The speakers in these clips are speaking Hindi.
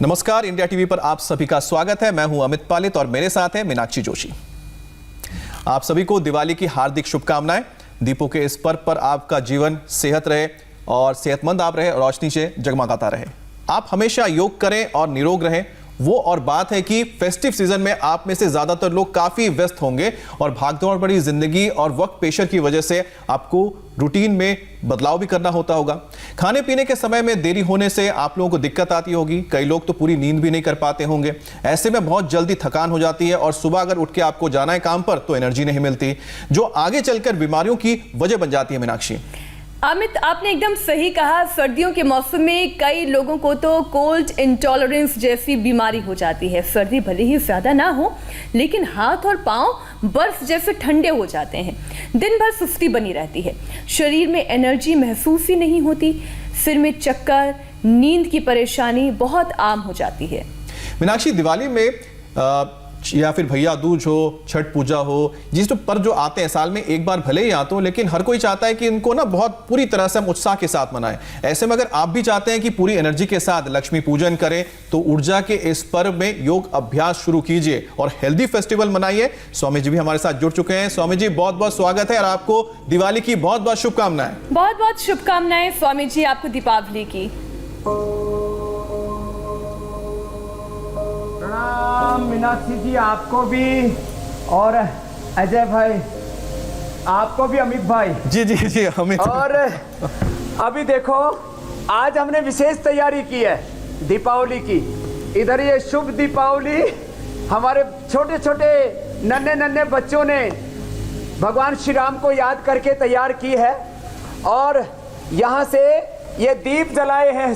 नमस्कार, इंडिया टीवी पर आप सभी का स्वागत है। मैं हूं अमित पालित और मेरे साथ है मीनाक्षी जोशी। आप सभी को दिवाली की हार्दिक शुभकामनाएं। दीपों के इस पर्व पर आपका जीवन सेहत रहे और सेहतमंद आप रहे, रोशनी से जगमगाता रहे। आप हमेशा योग करें और निरोग रहें। वो और बात है कि फेस्टिव सीजन में आप में से ज्यादातर लोग काफी व्यस्त होंगे और भागदौड़ भरी जिंदगी और वर्क प्रेशर की वजह से आपको रूटीन में बदलाव भी करना होता होगा। खाने पीने के समय में देरी होने से आप लोगों को दिक्कत आती होगी। कई लोग तो पूरी नींद भी नहीं कर पाते होंगे। ऐसे में बहुत जल्दी थकान हो जाती है और सुबह अगर उठ के आपको जाना है काम पर तो एनर्जी नहीं मिलती, जो आगे चलकर बीमारियों की वजह बन जाती है। मीनाक्षी, अमित, आपने एकदम सही कहा। सर्दियों के मौसम में कई लोगों को तो कोल्ड इंटॉलरेंस जैसी बीमारी हो जाती है। सर्दी भले ही ज्यादा ना हो, लेकिन हाथ और पांव बर्फ जैसे ठंडे हो जाते हैं। दिन भर सुस्ती बनी रहती है, शरीर में एनर्जी महसूस ही नहीं होती, सिर में चक्कर, नींद की परेशानी बहुत आम हो जाती है। मीनाक्षी, दिवाली में या फिर भैया दूज हो, छठ पूजा हो, जिस पर्व जो आते हैं साल में एक बार भले ही आते हो, लेकिन हर कोई चाहता है कि इनको ना बहुत पूरी तरह से हम उत्साह के साथ मनाएं। ऐसे में अगर आप भी चाहते हैं कि पूरी एनर्जी के साथ लक्ष्मी पूजन करें तो ऊर्जा के इस पर्व में योग अभ्यास शुरू कीजिए और हेल्दी फेस्टिवल मनाइए। स्वामी जी भी हमारे साथ जुड़ चुके हैं। स्वामी जी, बहुत बहुत स्वागत है और आपको दिवाली की बहुत बहुत शुभकामनाएं। बहुत बहुत शुभकामनाएं स्वामी जी, आपको दीपावली की। प्रणाम मीनाक्षी जी, आपको भी, और अजय भाई आपको भी, अमित भाई। जी जी जी अमित। और अभी देखो, आज हमने विशेष तैयारी की है दीपावली की। इधर ये शुभ दीपावली हमारे छोटे छोटे नन्हे नन्हे बच्चों ने भगवान श्री राम को याद करके तैयार की है। और यहाँ से ये दीप जलाए हैं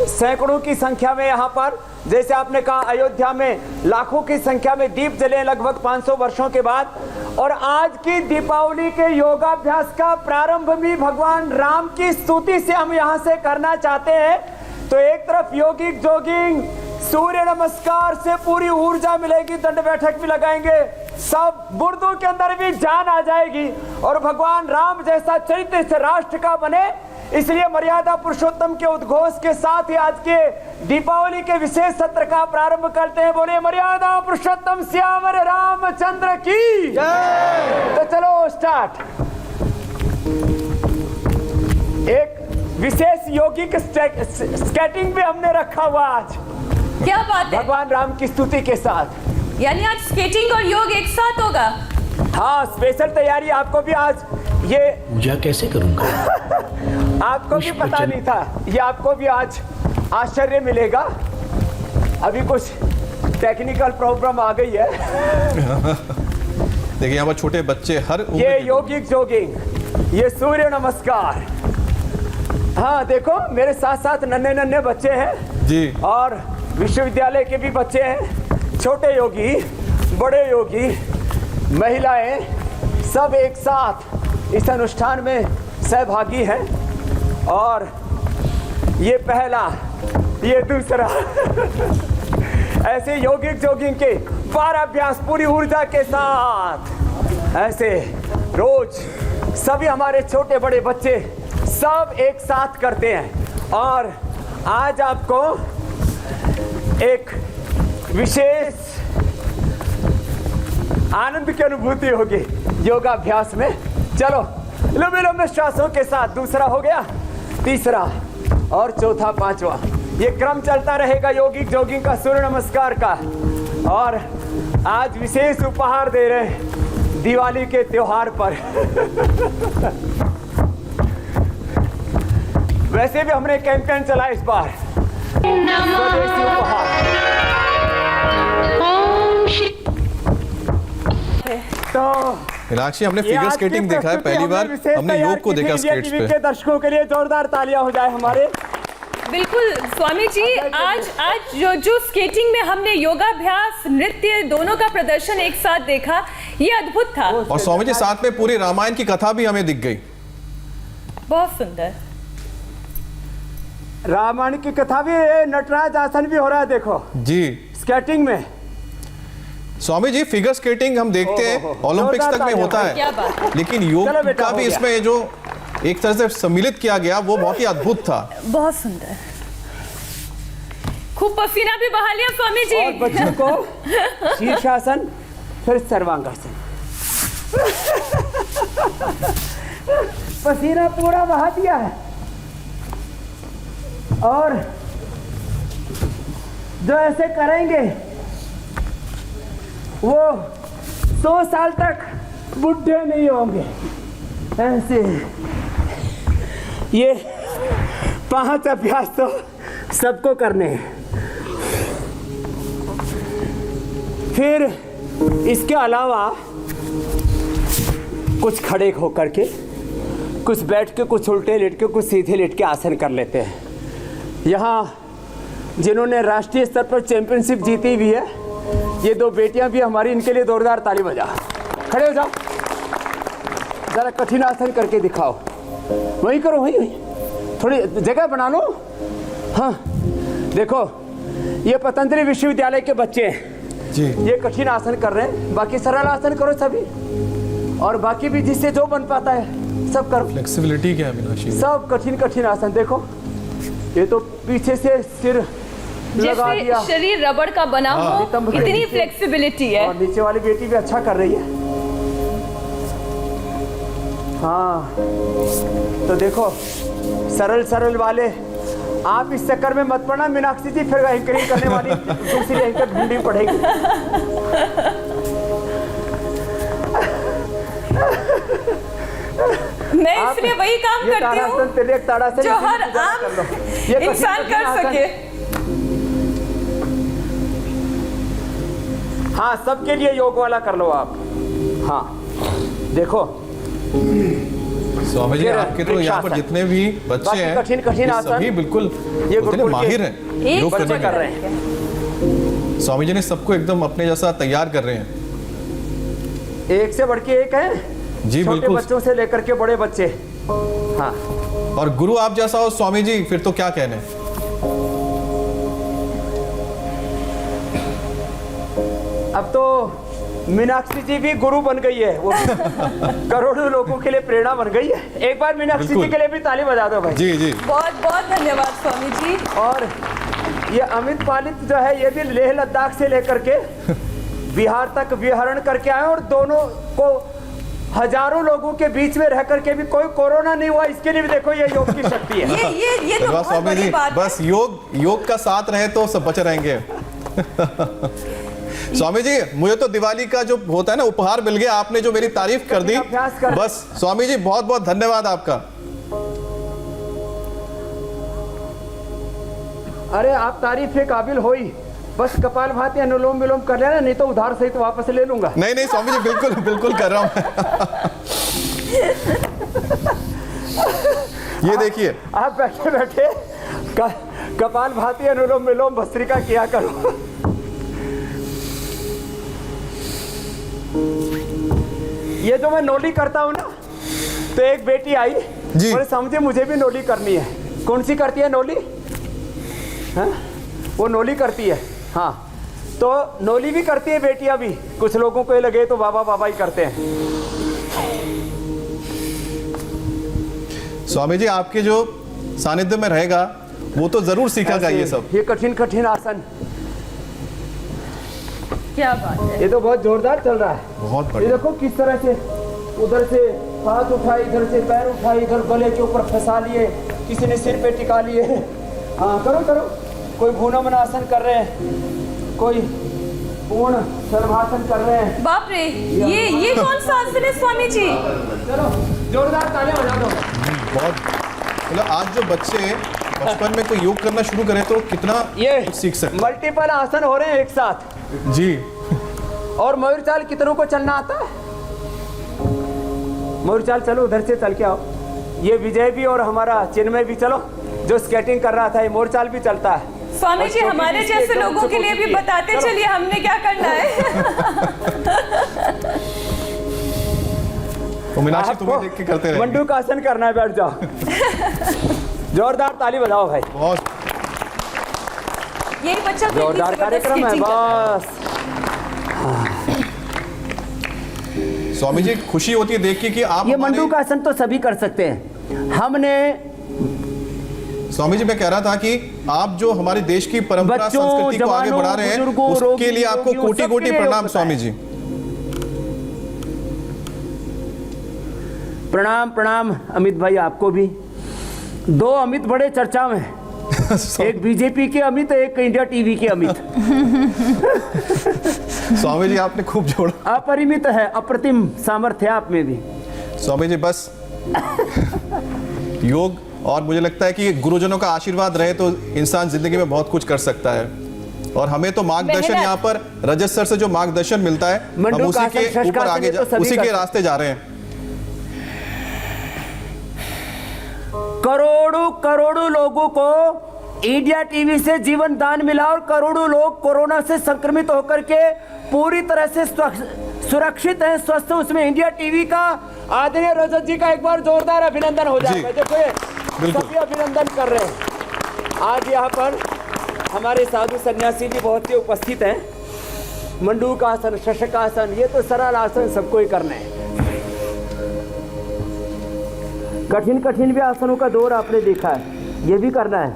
सैकड़ों की संख्या में। यहाँ पर जैसे आपने कहा, अयोध्या में लाखों की संख्या में दीप जले लगभग 500 वर्षों के बाद। और आज की दीपावली के योगाभ्यास का प्रारंभ भी भगवान राम की स्तुति से हम यहाँ से करना चाहते हैं। तो एक तरफ योगिक जोगिंग, सूर्य नमस्कार से पूरी ऊर्जा मिलेगी, दंड बैठक भी लगाएंगे, सब बुर्दों के अंदर भी जान आ जाएगी और भगवान राम जैसा चरित्र इस राष्ट्र का बने। इसलिए मर्यादा पुरुषोत्तम के उद्घोष के साथ ही आज के दीपावली के विशेष सत्र का प्रारंभ करते हैं। बोले मर्यादा पुरुषोत्तम श्यामर रामचंद्र की जय। तो चलो स्टार्ट। एक विशेष योगिक स्केटिंग भी हमने रखा हुआ आज। क्या बात है? भगवान राम की स्तुति के साथ। यानी आज स्केटिंग और योग एक साथ होगा? हाँ, स्पेशल तैयारी। आपको भी आज ये पूजा कैसे करूंगा आपको भी पता नहीं था, ये आपको भी आज आश्चर्य मिलेगा। अभी कुछ टेक्निकल प्रॉब्लम आ गई है। देखिए यहाँ पर छोटे बच्चे हर ये योगिक जोगिंग, ये सूर्य नमस्कार। हाँ देखो, मेरे साथ साथ नन्हे नन्हे बच्चे हैं जी, और विश्वविद्यालय के भी बच्चे हैं। छोटे योगी, बड़े योगी, महिलाएं, सब एक साथ इस अनुष्ठान में सहभागी हैं। और ये पहला, ये दूसरा ऐसे योगिक जोगिंग के 12 अभ्यास पूरी ऊर्जा के साथ ऐसे रोज सभी हमारे छोटे बड़े बच्चे सब एक साथ करते हैं। और आज आपको एक विशेष आनंद की अनुभूति होगी योगाभ्यास में। चलो लंबे लंबे श्वासों के साथ, दूसरा हो गया, तीसरा और चौथा, पांचवा, ये क्रम चलता रहेगा योगिक जोगिंग का, सूर्य नमस्कार का। और आज विशेष उपहार दे रहे हैं दिवाली के त्योहार पर। वैसे भी हमने कैंपेन चला इस बार, स्वदेशी उपहार। तो मीनाक्षी, हमने फिगर स्केटिंग देखा है पहली बार, हमने योग को देखा स्केट्स पे। के दर्शकों के लिए जोरदार तालियां हो जाए हमारे। बिल्कुल स्वामी जी, आज जो स्केटिंग में हमने योगाभ्यास, नृत्य दोनों का प्रदर्शन एक साथ देखा, ये अद्भुत था। और स्वामी जी साथ में पूरी रामायण की कथा भी हमें दिख गई। बहुत सुंदर। रामायण की कथा भी, नटराज आसन भी हो रहा है देखो जी स्केटिंग में। स्वामी जी, फिगर स्केटिंग हम देखते हैं ओलंपिक्स तक में होता है, लेकिन योग का भी इसमें जो एक तरह से सम्मिलित किया गया वो बहुत ही अद्भुत था। बहुत सुंदर। खूब पसीना भी बहा लिया स्वामी जी। और बच्चों को शीर्षासन, फिर सर्वांगासन। पसीना पूरा बहा दिया है। और जो ऐसे करेंगे वो 100 साल तक बुढ़े नहीं होंगे। ऐसे ये 5 अभ्यास तो सबको करने हैं। फिर इसके अलावा कुछ खड़े होकर के, कुछ बैठ के, कुछ उल्टे लेट के, कुछ सीधे लेट के आसन कर लेते हैं। यहाँ जिन्होंने राष्ट्रीय स्तर पर चैंपियनशिप जीती हुई है, ये 2 बेटियां भी हमारी, इनके लिए जोरदार ताली बजा। खड़े हो जाओ, जरा कठिन आसन करके दिखाओ। वही करो, वही थोड़ी जगह बना लो। हाँ देखो, ये पतंजलि विश्वविद्यालय के बच्चे हैं जी। ये कठिन आसन कर रहे हैं। बाकी सरल आसन करो सभी, और बाकी भी जिससे जो बन पाता है सब करो। फ्लेक्सिबिलिटी क्या है मीनाक्षी? सब कठिन कठिन आसन। देखो ये तो पीछे से सिर लगा दिया, जैसे शरीर रबड़ का बना हो, इतनी फ्लेक्सिबिलिटी है। और नीचे वाली बेटी भी अच्छा कर रही है। हाँ तो देखो, सरल सरल वाले आप इस चक्कर में मत पड़ना मीनाक्षी जी, फिर एंकरिंग करने वाली दूसरी एंकर ढूंढनी पड़ेगी। मैं इसलिए वही काम करती हूँ जो हर आम इंसान कर सके। हाँ सबके लिए योग वाला कर लो आप। हाँ देखो स्वामी जी, आपके तो यहाँ पर जितने भी बच्चे हैं कठिन कठिन ये आसन सभी बिल्कुल ये माहिर हैं योग करने कर रहे हैं। में। स्वामी जी ने सबको एकदम अपने जैसा तैयार कर रहे हैं। एक से बढ़ के एक है जी, छोटे बिल्कुल। बच्चों से लेकर के बड़े बच्चे। हाँ और गुरु आप जैसा हो स्वामी जी, फिर तो क्या कहने। अब तो मीनाक्षी जी भी गुरु बन गई है, वो भी करोड़ों लोगों के लिए प्रेरणा बन गई है। एक बार मीनाक्षी जी के लिए भी ताली बजा दो भाई। जी जी, बहुत बहुत धन्यवाद स्वामी जी। और ये अमित पालित जो है, ये भी लेह लद्दाख से लेकर के बिहार तक विहरण करके आए, और दोनों को हजारों लोगों के बीच में रह करके भी कोई कोरोना नहीं हुआ। इसके लिए भी देखो ये योग की शक्ति है। ये तो बहुत स्वामी बड़ी जी, बात है। बस योग का साथ रहे तो सब बचे रहेंगे। स्वामी जी, मुझे तो दिवाली का जो होता है ना उपहार मिल गया, आपने जो मेरी तारीफ कर दी। बस स्वामी जी बहुत बहुत धन्यवाद आपका। अरे आप तारीफ के काबिल हो ही, बस कपालभाति अनुलोम विलोम कर लेना, नहीं तो उधार सहित वापस ले लूंगा। नहीं नहीं स्वामी जी, बिल्कुल बिल्कुल कर रहा हूं। ये देखिए, आप बैठे बैठे कपालभाति अनुलोम विलोम भस्त्रिका किया करो। ये जो मैं नोली करता हूँ ना, तो एक बेटी आई जी। बोले समझे मुझे भी नोली करनी है। कौन सी करती है नोली? हाँ? वो नोली करती है। हाँ तो नोली भी करती है बेटियां भी। कुछ लोगों को ये लगे तो बाबा बाबा ही करते हैं। स्वामी जी आपके जो सानिध्य में रहेगा वो तो जरूर सीखेगा ये सब। ये कठिन कठिन आसन, क्या बात है। ये तो बहुत जोरदार चल रहा है। बहुत ये बढ़िया। देखो किस तरह से, उधर से हाथ उठाए, इधर से पैर उठाए, इधर गले के ऊपर फंसा लिए, किसी ने सिर पे टिका लिए। हाँ करो करो। कोई भूनमन आसन कर रहे हैं, कोई पूर्ण शलभासन कर रहे हैं। बाप रे, ये कौन सा आसन है स्वामी जी? चलो जोरदार तालियां बजा दो। बहुत मतलब आज जो बच्चे बचपन में कोई योग करना शुरू करें तो कितना कुछ सीख सकते मल्टीपल आसन हो रहे हैं एक साथ जी। और मयूर चाल कितनों को चलना आता है? मयूर चाल चलो, उधर से चल के आओ। ये विजय भी और हमारा चिन्मय भी, चलो जो स्केटिंग कर रहा था, ये मोर चाल भी चलता है। स्वामी जी हमारे जैसे लोगों के लिए भी बताते चलिए हमने क्या करना है। तो मीनाक्षी तुम्हें देख के करते रहे। मंडूक आसन करना है, बैठ जाओ। जोरदार ताली बजाओ भाई। बहुत यही बच्चा तो जोरदार कार्यक्रम है। बस स्वामी जी खुशी होती है देख के कि आप ये हमारे- मंडूक आसन तो सभी कर सकते हैं। हमने स्वामी जी मैं कह रहा था कि आप जो हमारे देश की परंपरा बच्चों, संस्कृति को आगे जवानों, बढ़ा रहे हैं बुजुर्गों, उसके लिए आपको रोगियों, कोटि सबके कोटि लिए प्रणाम योग स्वामी जी। प्रणाम प्रणाम अमित भाई, आपको भी। दो अमित बड़े चर्चा में हैं। एक बीजेपी के अमित, एक इंडिया टीवी के अमित। स्वामी जी आपने खूब जोड़ा। अपरिमित है, अप्रतिम सामर्थ्य आप में भी। स्वामी जी बस योग, और मुझे लगता है कि गुरुजनों का आशीर्वाद रहे तो इंसान जिंदगी में बहुत कुछ कर सकता है। और हमें तो मार्गदर्शन यहाँ पर रजत सर से जो मार्गदर्शन मिलता है हम मंडूक उसी आसन, के ऊपर शशकासन आगे ये तो सभी उसी कर के सकते रास्ते जा रहे हैं। करोड़ों करोड़ों लोगों को इंडिया टीवी से जीवन दान मिला और करोड़ों लोग कोरोना से संक्रमित होकर के पूरी तरह से सुरक्षित हैं, स्वस्थ हैं। उसमें इंडिया टीवी का आदरणीय रजत जी का एक बार जोरदार अभिनंदन हो जाएगा। देखो ये सभी अभिनंदन कर रहे हैं। आज यहाँ पर हमारे साधु सन्यासी जी बहुत ही उपस्थित हैं। मंडूक आसन, शशकासन, ये तो सरल आसन सबको ही करना है। कठिन कठिन भी आसनों का दौर आपने देखा है, ये भी करना है,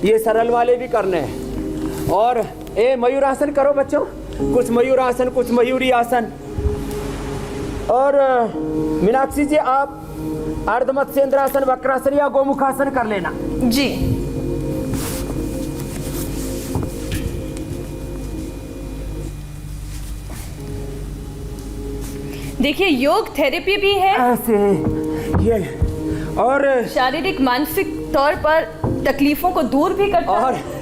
ये सरल वाले भी करने हैं। और मयूरासन करो बच्चों, कुछ मयूरासन, कुछ मयूरी आसन। और मीनाक्षी जी आप अर्धमत्स्येंद्रासन, वक्रासन या गोमुखासन कर लेना जी। देखिए योग थेरेपी भी है, ऐसे ये, और शारीरिक मानसिक तौर पर तकलीफों को दूर भी करता है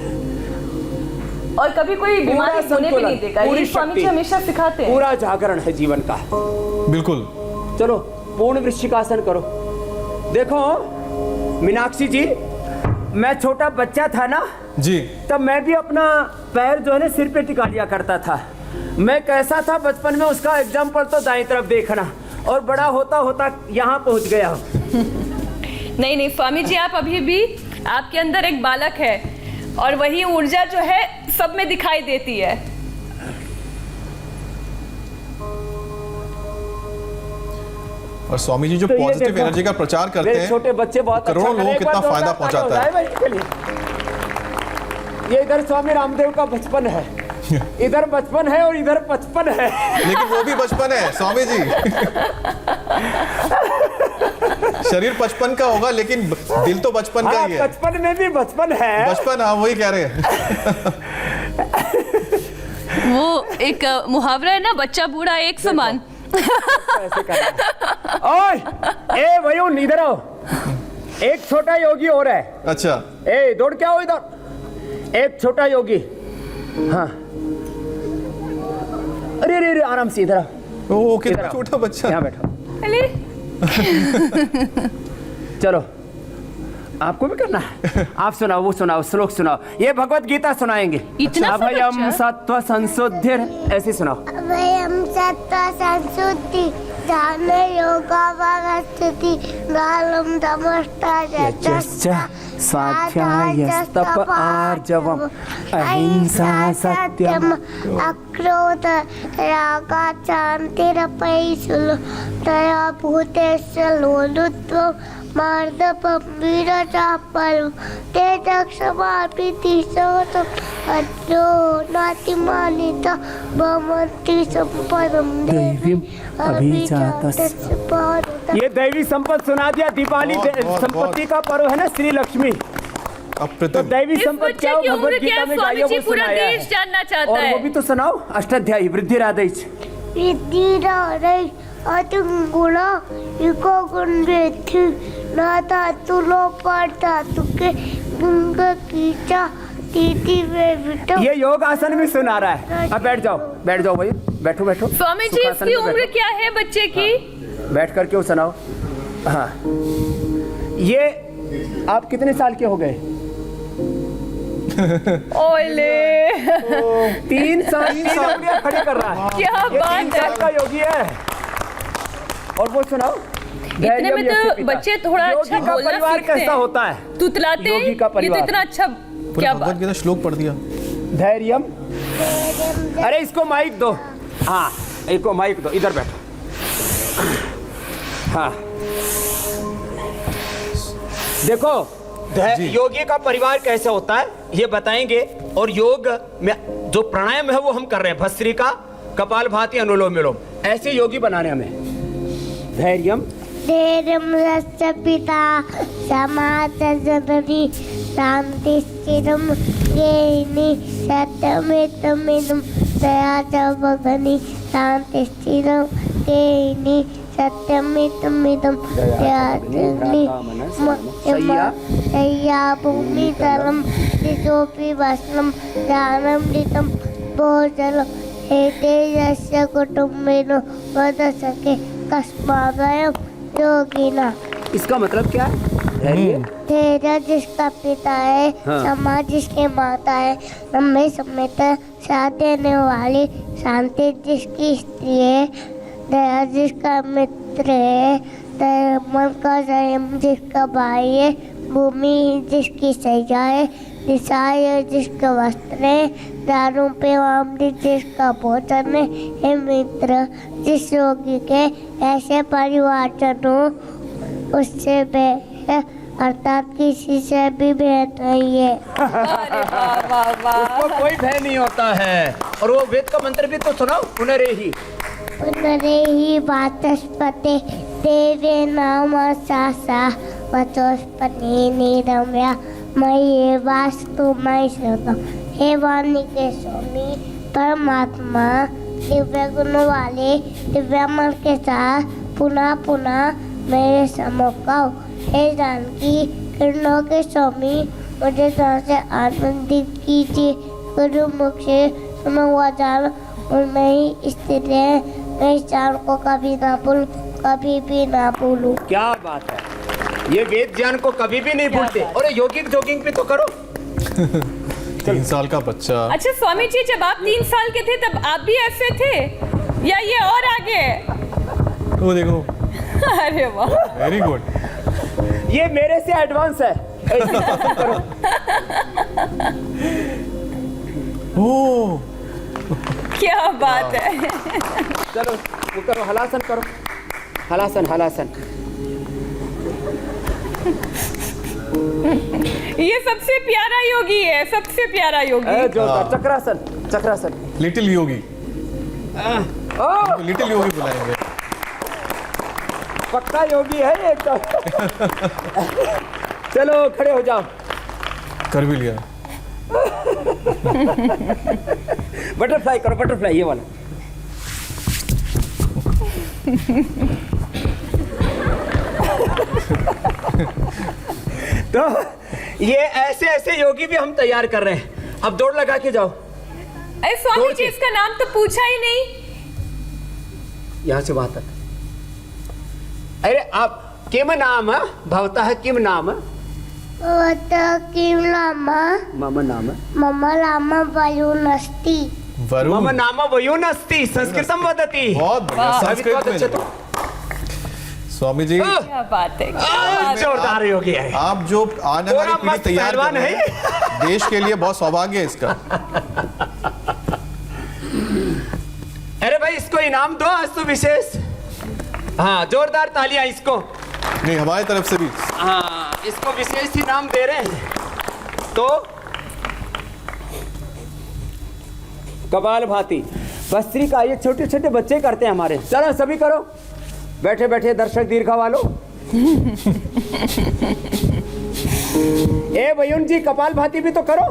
और कभी कोई बीमारी होने भी नहीं देगा। ये स्वामी जी हमेशा सिखाते हैं। पूरा जागरण है जीवन का। बिल्कुल। चलो पूर्ण वृश्चिकासन करो। देखो मीनाक्षी जी, मैं छोटा बच्चा था ना जी, तब मैं भी अपना पैर जो है ना सिर पे टिका लिया करता था। मैं कैसा था बचपन में उसका एग्जाम्पल तो दाएं तरफ देखना, और बड़ा होता होता यहाँ पहुँच गया हूँ। नहीं नहीं स्वामी जी, आप अभी भी, आपके अंदर एक बालक है और वही ऊर्जा जो है सब में दिखाई देती है। और स्वामी जी जो तो पॉजिटिव एनर्जी का प्रचार करते मेरे हैं, छोटे बच्चे बहुत करोड़ों अच्छा लोगों को कितना फायदा पहुंचाता है। ये इधर स्वामी रामदेव का बचपन है, इधर बचपन है और इधर 55 है। लेकिन वो भी बचपन है स्वामी जी। शरीर 55 का होगा लेकिन दिल तो बचपन का ही है। 55 में भी बचपन है। बचपन, हाँ वही कह रहे हैं। वो एक मुहावरा है ना, बच्चा बूढ़ा एक समान। ओए, ए भैया इधर आओ, एक छोटा योगी और है। अच्छा, ए दौड़ के आओ इधर, एक छोटा योगी। हाँ, अरे अरे आराम से इधर आओ। ओ कितना छोटा बच्चा। यहाँ बैठो। अरे चलो आपको भी करना है। आप सुनाओ, वो सुनाओ, श्लोक सुनाओ। ये भगवत गीता सुनाएंगे। इतना सा अभयम बच्चा? सत्व संशुद्धिर, ऐसे सुनाओ। अभयं सत्त्व संशुद्धि ध्यान योगा वागस्थिति गालम यजश्च स्वाध्यायस्तप आर्जवम् अहिंसा सत्यम् अक्रोध रागा शान्तिरपैशुलो दया भूतेषु लोलुत्वं मार्दवं वीरचापलं तेजक्षमापिति सततं अद्रो नातिमानिता भवन्ति सम्पदं देवीम् अभिजातस्य। ये दैवी संपत्ति सुना दिया। दीपावली संपत्ति का पर्व है ना, श्री लक्ष्मी। तो अप्रतिम। दैवी इस संपत्ति बच्चे क्या हो, की उम्र भगवत क्या गीता है में स्वामी गाइयों जी? को पूरा सुनाया देश है। जानना चाहता और है। वो भी तो सुनाओ, अष्टाध्यायी वृद्धिरादैच। विद्धिरादै अतुंगुणा युको गुण्रेथि नाथा तुलो पड़ता तुके गुंग कीचा तीती वे बिटो। ये योग आसन भी सुना रहा है। अब बैठ जाओ, बैठ जाओ भाई, बैठो बैठो। स्वामी जी, सुखासन इसकी पे उम्र बैठो। क्या है बच्चे की? बैठ कर क्यों सुनाओ। हाँ, ये आप कितने साल के हो गए? ओले 3 साल। 3 उंगलियां खड़ी कर रहा है। क्या ये बात 3 साल है। का योगी है। और वो सुनाओ। इतने में तो बच्चे थोड़ा अच्छा योगी का बोलना परिवार सीखते कैसा हैं। होता है? तुतलाते हैं। योगी का ये तो परिवार। इतना अच्छा, पूरा क्या भगवत बात। गीता श्लोक पढ़ दिया। धैर्यम। अरे इसको माइक दो। हाँ, इसको माइक दो, इधर बैठो। हाँ, देखो योगी का परिवार कैसे होता है ये बताएंगे। और योग में जो प्राणायाम है वो हम कर रहे हैं, भस्त्रिका, कपालभाति, अनुलोम विलोम, ऐसे योगी बनाने हमें। धैर्यम धैर्यं यस्य पिता समाजजननी शान्ति स्थिरं गेहिनी सत्यमेतमिदं दया च भगनी शान्ति स्थिरं गेहिनी सत्यमेतमिदं दया शय्या भूमितलं दिशोऽपि वस्त्रं दानमृतं भोजनं एते यस्य कुटुम्बिनो वद सखे कस्मादयं योगिना। इसका मतलब क्या है? धैर्य धैर्य जिसका पिता है, समाज जिसके माता है, लंबे समय तक साथ देने वाली शांति जिसकी स्त्री है, दया जिसका मित्र है, मन का संयम जिसका भाई है, भूमि जिसकी सैया है, निशाय जिसका वस्त्र है, दारू पे अमृत जिसका भोजन है मित्र जिस योगी के ऐसे परिवारजनों उससे अर्थात किसी से भी भेद नहीं है। अरे वाह वाह वाह। उसको कोई भय नहीं होता है। और वो वेद का मंत्र भी तो सुनाओ, पुनरेहि पुनरेहि वाचस्पते देवे नाम सासा वचस्पति निरम्या मयि वास्तु मयि श्रुतम्। हे वाणी के स्वामी परमात्मा दिव्य गुण वाले दिव्य मन के साथ पुनः पुनः मेरे सम्मुख आओ। हे जानकी किरणों के स्वामी मुझे तरह से आनंदित कीजिए। गुरुमुख से सुना हुआ जान उनमें ही स्थित है। मैं इस जान को कभी ना भूलूं, कभी भी ना भूलूं। क्या बात है, ये वेद ज्ञान को कभी भी नहीं भूलते। और योगिक जोगिंग भी तो करो। 3 साल का बच्चा। अच्छा स्वामी जी, जब आप 3 साल के थे तब आप भी ऐसे थे या ये और आगे? वो देखो, अरे वाह, वेरी गुड। ये मेरे से एडवांस है। ऐसे करो। ओह, क्या बात है। चलो वो करो, हलासन करो, हलासन हलासन। ये सबसे प्यारा योगी है, सबसे प्यारा योगी। जो चक्रासन, चक्रासन। लिटिल योगी, लिटिल योगी बुलाएंगे। पक्का योगी है ये तो। चलो खड़े हो जाओ। कर भी लिया। बटरफ्लाई करो, बटरफ्लाई ये वाला। तो ये ऐसे ऐसे योगी भी हम तैयार कर रहे हैं। अब दौड़ लगा के जाओ। अरे स्वामी जी, इसका नाम तो पूछा ही नहीं। यहाँ से वहां तक। अरे आप किम नाम भवतः किम नाम? किं नाम मम नाम मम नाम वरुणस्ति। मम नाम वयुनस्ति। संस्कृतं वदति। बहुत बढ़िया, संस्कृत में। तो स्वामी जी, क्या बात है, जोरदार योगी है। आप जो आने वाली पूरा पीढ़ी मस्त तैयार कर पहलवान रहे हैं, देश के लिए बहुत सौभाग्य है इसका। अरे भाई इसको इनाम दो आज तो विशेष। हाँ जोरदार तालियां इसको। नहीं, हमारी तरफ से भी। हाँ इसको विशेष इनाम दे रहे हैं। तो कपालभाति, भस्त्रिका ये छोटे छोटे बच्चे करते हैं हमारे। चलो सभी करो, बैठे बैठे दर्शक दीर्घा वालों। ए वयुन जी, कपालभाति भी तो करो।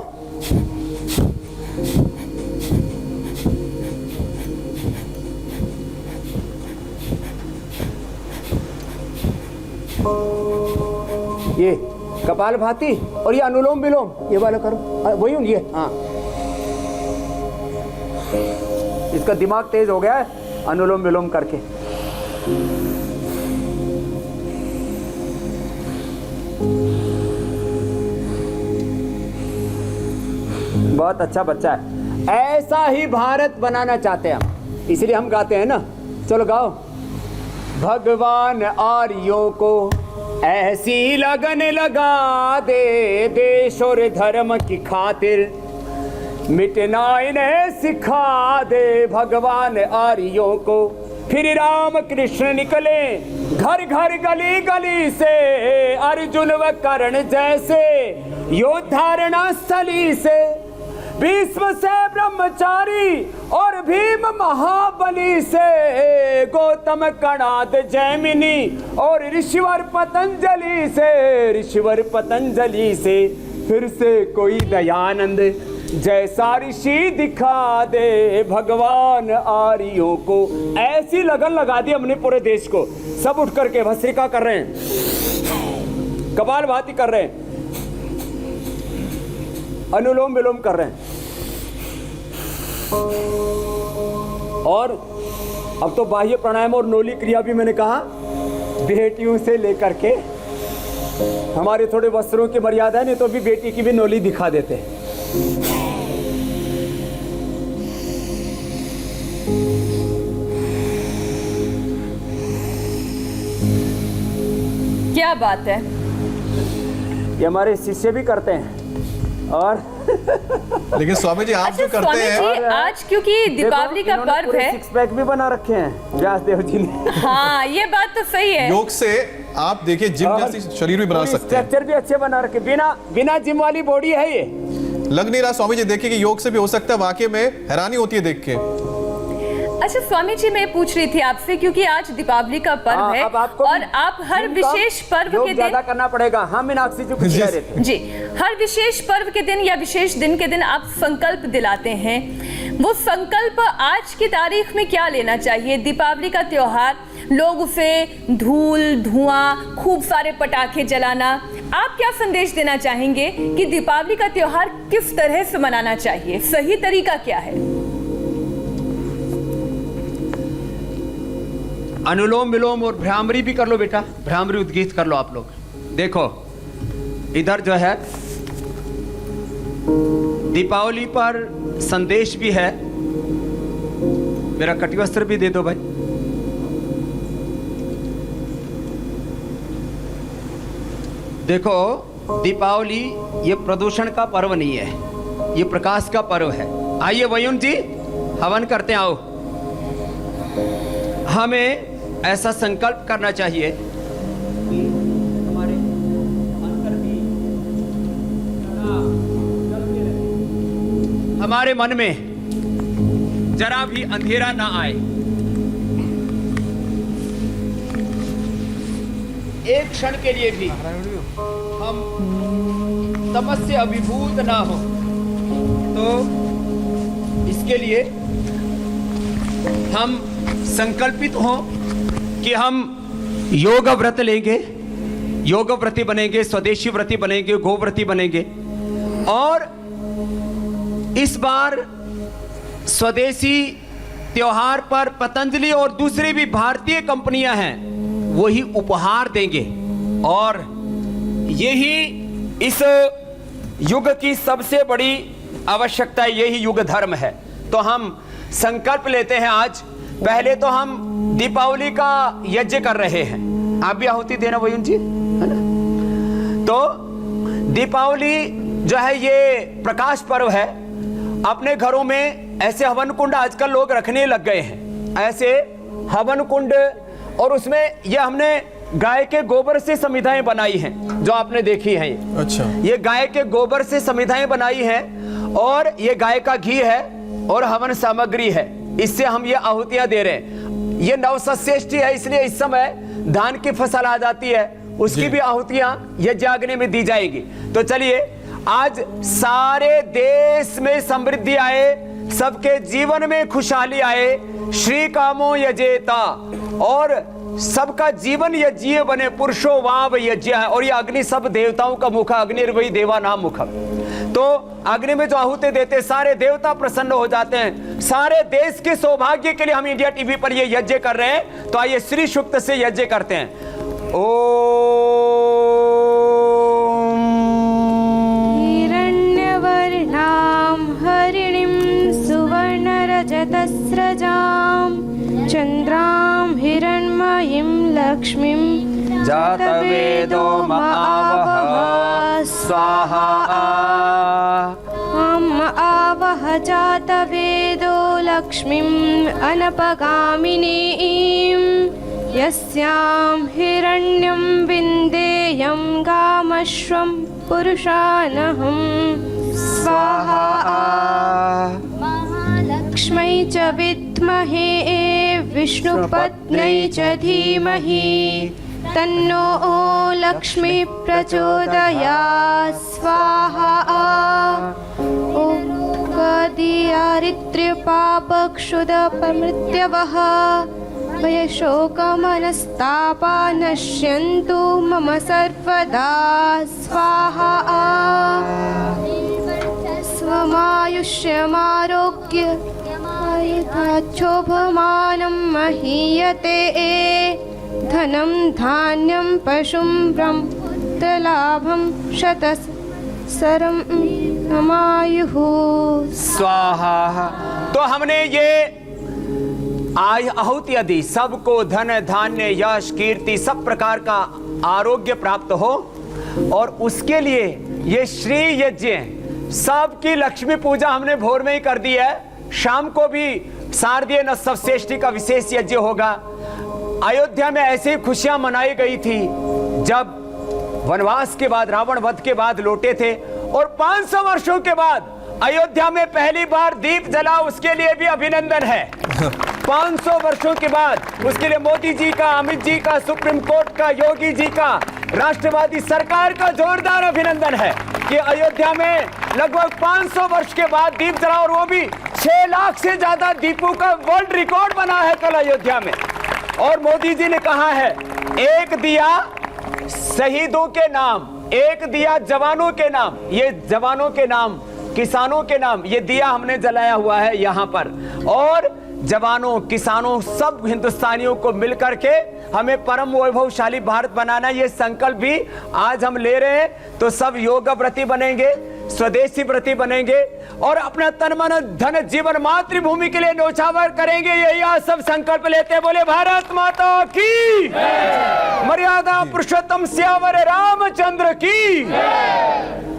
ये कपालभाति और ये अनुलोम विलोम ये वाला करो। वयुन ये, हाँ इसका दिमाग तेज हो गया है अनुलोम विलोम करके। बहुत अच्छा बच्चा है। ऐसा ही भारत बनाना चाहते हैं हम, इसलिए हम गाते हैं ना। चलो गाओ। भगवान आर्यों को ऐसी लगन लगा दे, देश और धर्म की खातिर मिटना इन्हें सिखा दे। भगवान आर्यों को फिर राम कृष्ण निकले घर घर गली गली से, अर्जुन व कर्ण जैसे योद्धारणा स्थली से, भीष्म से ब्रह्मचारी और भीम महाबली से, गौतम कणाद जैमिनी और ऋषिवर पतंजलि से, फिर से कोई दयानंद जैसा ऋषि दिखा दे, भगवान आर्यों को। ऐसी लगन लगा दी हमने पूरे देश को। सब उठ करके भस्त्रिका कर रहे हैं, कपालभाति कर रहे हैं, अनुलोम विलोम कर रहे हैं। और अब तो बाह्य प्राणायाम और नोली क्रिया भी मैंने कहा बेटियों से लेकर के, हमारे थोड़े वस्त्रों की मर्यादा है, नहीं तो भी बेटी की भी नोली दिखा देते हैं। क्या बात है, ये हमारे शिष्य भी करते हैं। और लेकिन स्वामी जी आप जो करते स्वामी हैं, जी आज क्योंकि दीपावली का पर्व है, सिक्स पैक भी बना रखे हैं व्यासदेव जी ने। हाँ ये बात तो सही है। योग से आप देखिए जिम जैसी शरीर भी बना सकते हैं। स्ट्रक्चर भी अच्छे बना रखे, बिना जिम वाली बॉडी है ये। लग नहीं रहा स्वामी जी, देखिए कि योग से भी हो सकता है, वाकई में हैरानी होती है देख के। अच्छा स्वामी जी मैं पूछ रही थी आपसे, क्योंकि आज दीपावली का पर्व है अब आपको और आप हर विशेष पर्व के ज्यादा दिन करना पड़ेगा। हाँ मीनाक्षी जी कुछ कह रहे थे। जी, हर विशेष पर्व के दिन या विशेष दिन के दिन आप संकल्प दिलाते हैं। वो संकल्प आज की तारीख में क्या लेना चाहिए? दीपावली का त्योहार, लोग उसे धूल धुआं खूब सारे पटाखे जलाना, आप क्या संदेश देना चाहेंगे कि दीपावली का त्योहार किस तरह से मनाना चाहिए? सही तरीका क्या है? अनुलोम विलोम और भ्रामरी भी कर लो बेटा, भ्रामरी उद्गीत कर लो आप लोग। देखो इधर जो है दीपावली पर संदेश भी है। मेरा कटिवस्त्र भी दे दो भाई। देखो दीपावली ये प्रदूषण का पर्व नहीं है, ये प्रकाश का पर्व है। आइए वयुन जी हवन करते हैं। आओ, हमें ऐसा संकल्प करना चाहिए कि हमारे अंतर भी हमारे मन में जरा भी अंधेरा ना आए, एक क्षण के लिए भी हम तमस से अभिभूत ना हो। तो इसके लिए हम संकल्पित हों कि हम योग व्रत लेंगे, योग व्रती बनेंगे, स्वदेशी व्रती बनेंगे, गोव्रती बनेंगे। और इस बार स्वदेशी त्योहार पर पतंजलि और दूसरी भी भारतीय कंपनियां हैं, वही उपहार देंगे। और यही इस युग की सबसे बड़ी आवश्यकता, यही युग धर्म है। तो हम संकल्प लेते हैं आज। पहले तो हम दीपावली का यज्ञ कर रहे हैं, आप भी आहुति देना वयुन जी, है ना। तो दीपावली जो है ये प्रकाश पर्व है। अपने घरों में ऐसे हवन कुंड आजकल लोग रखने लग गए हैं, ऐसे हवन कुंड। और उसमें ये हमने गाय के गोबर से समिधाएं बनाई हैं, जो आपने देखी हैं। अच्छा, ये गाय के गोबर से समिधाएं बनाई हैं और ये गाय का घी है और हवन सामग्री है। इससे हम ये आहुतियां दे रहे हैं। ये नवसस्येष्टि है, इसलिए इस समय धान की फसल आ जाती है, उसकी भी आहुतियां यज्ञ अग्नि में दी जाएगी। तो चलिए आज सारे देश में समृद्धि आए, सबके जीवन में खुशहाली आए, श्री कामो यजेता, और सबका जीवन यज्ञ बने, पुरुषो वाव यज्ञ है। और ये अग्नि सब देवताओं का मुख, अग्निर्वै देवा नाम मुखम। तो अग्नि में जो आहुति देते सारे देवता प्रसन्न हो जाते हैं। सारे देश के सौभाग्य के लिए हम इंडिया टीवी पर ये यज्ञ कर रहे हैं। तो आइए श्री सूक्त से यज्ञ करते हैं। ओम हिरण्यवर्णां हरिणीं सुवर्णरजतस्रजां चन्द्रां हिरण्मयीं लक्ष्मीं जातवेदो महावः स्वाहा। हम आवह अजातवेदो लक्ष्मीम् अनपगामिनीं यस्यां हिरण्यं विन्देयं गामश्वं पुरुषानहं स्वाहा महालक्ष्मै च विद्महे विष्णुपत्न्यै च धीमहि तन्नो लक्ष्मी प्रचोदयात् स्वाहा दारिद्र्यपापक्षुदपमृत्यवः भयशोकमनस्तापा नश्यन्तु मम सर्वदा स्वाहा स्वमायुष्यमारोग्य आयुधाच्छोभमानं महीयते धनं धान्यं पशुं ब्रह्मलाभं शतसरं ममायुः स्वाहा। तो हमने ये आहुति दी, सबको धन धान्य यश कीर्ति सब प्रकार का आरोग्य प्राप्त हो, और उसके लिए ये श्री यज्ञ सबकी लक्ष्मी पूजा हमने भोर में ही कर दी है। शाम को भी शारदीय नवषष्ठी का विशेष यज्ञ होगा। अयोध्या में ऐसी खुशियां मनाई गई थी जब वनवास के बाद, रावण वध के बाद लौटे थे, और 500 वर्षों के बाद अयोध्या में पहली बार दीप जला, उसके लिए भी अभिनंदन है। 500 वर्षों के बाद उसके लिए मोदी जी का, अमित जी का, सुप्रीम कोर्ट का, योगी जी का, राष्ट्रवादी सरकार का जोरदार अभिनंदन है कि अयोध्या में लगभग 500 वर्ष के बाद दीप जला, और वो भी 6 लाख से ज्यादा दीपों का वर्ल्ड रिकॉर्ड बना है कल अयोध्या में। और मोदी जी ने कहा है, एक दिया शहीदों के नाम, एक दिया जवानों के नाम, ये जवानों के नाम, किसानों के नाम, ये दिया हमने जलाया हुआ है यहाँ पर। और जवानों, किसानों, सब हिंदुस्तानियों को मिलकर के हमें परम वैभवशाली भारत बनाना, ये संकल्प भी आज हम ले रहे हैं। तो सब योग व्रती बनेंगे, स्वदेशी व्रती बनेंगे, और अपना तन मन धन जीवन मातृभूमि के लिए न्योछावर करेंगे। यही आज सब संकल्प लेते हैं। बोले भारत माता की, मर्यादा पुरुषोत्तम स्यावर रामचंद्र की।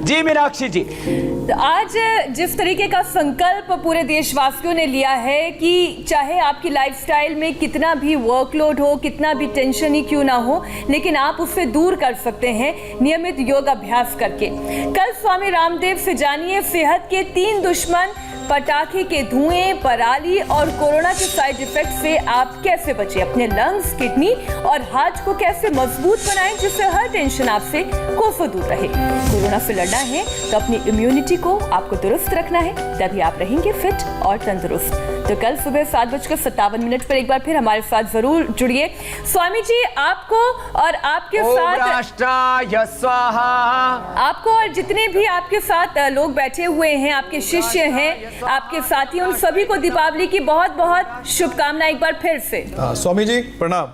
जी मीनाक्षी जी, तो आज जिस तरीके का संकल्प पूरे देशवासियों ने लिया है कि चाहे आपकी लाइफस्टाइल में कितना भी वर्कलोड हो, कितना भी टेंशन ही क्यों ना हो, लेकिन आप उससे दूर कर सकते हैं नियमित योग अभ्यास करके। कल स्वामी रामदेव से जानिए सेहत के 3 दुश्मन, पटाखे के धुएं, पराली और कोरोना के साइड इफेक्ट से आप कैसे बचें, अपने लंग्स, किडनी और हार्ट को कैसे मजबूत बनाएं जिससे हर टेंशन आपसे कोसों दूर रहे। कोरोना से लड़ना है तो अपनी इम्यूनिटी को आपको दुरुस्त रखना है, तभी आप रहेंगे फिट और तंदुरुस्त। तो कल सुबह 7:57 पर एक बार फिर हमारे साथ जरूर जुड़िए। स्वामी जी, आपको और आपके साथ आपको और जितने भी आपके साथ लोग बैठे हुए हैं, आपके शिष्य हैं, आपके साथी, उन सभी को दीपावली की बहुत बहुत शुभकामनाएं एक बार फिर से। स्वामी जी प्रणाम।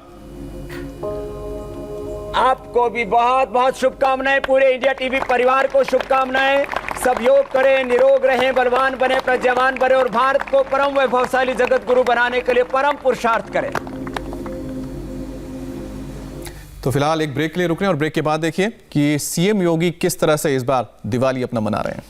आपको भी बहुत बहुत शुभकामनाएं, पूरे इंडिया टीवी परिवार को शुभकामनाएं। सब योग करें, निरोग रहें, बलवान बने, प्रज्ञावान बने, और भारत को परम वैभवशाली जगत गुरु बनाने के लिए परम पुरुषार्थ करें। तो फिलहाल एक ब्रेक के लिए रुक रहे हैं, और ब्रेक के बाद देखिए कि सीएम योगी किस तरह से इस बार दिवाली अपना मना रहे हैं।